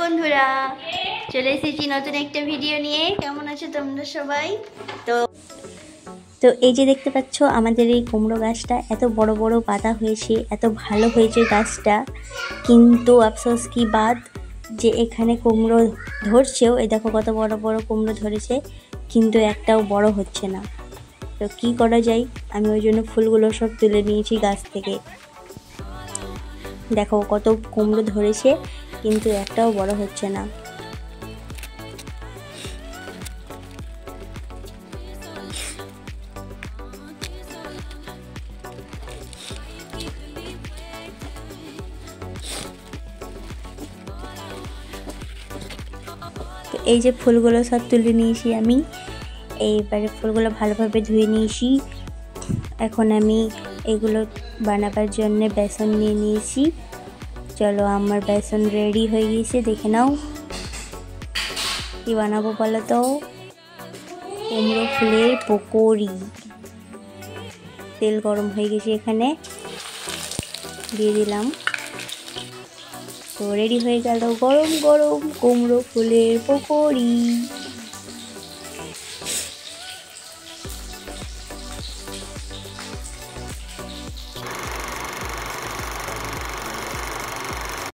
বন্ধুরা, চলে এসেছি নতুন একটা ভিডিও নিয়ে। কেমন আছো তোমরা সবাই? তো এই যে দেখতে পাচ্ছ আমাদের এই কুমড়ো গাছটা এত বড় বড় পাতা হয়েছে, এত ভালো হয়েছে গাছটা। কিন্তু আফসোস কি বাত যে এখানে কুমড়ো ধরছেও, এই দেখো কত বড় বড় কুমড়ো ধরেছে, কিন্তু একটাও বড় হচ্ছে না। তো কি করা যায়, আমি ওই জন্য ফুলগুলো সব তুলে নিয়েছি গাছ থেকে। দেখো কত কুমড়ো ধরেছে, কিন্তু একটাও বড় হচ্ছে না। তো এই যে ফুলগুলো সব তুলে নিয়েছি আমি। এইবারে ফুলগুলো ভালোভাবে ধুয়ে নিয়েছি। এখন আমি এগুলো বানাবার জন্য বেসন নিয়ে নিয়েছি। চলো, আমার বেসন রেডি হয়ে গেছে, দেখে নাও। কি বানাবো বলো তো? কুমড়ো ফুলের পকোড়ি। তেল গরম হয়ে গেছে, এখানে দিয়ে দিলাম। তো রেডি হয়ে গেল গরম গরম কুমড়ো ফুলের পকোড়ি।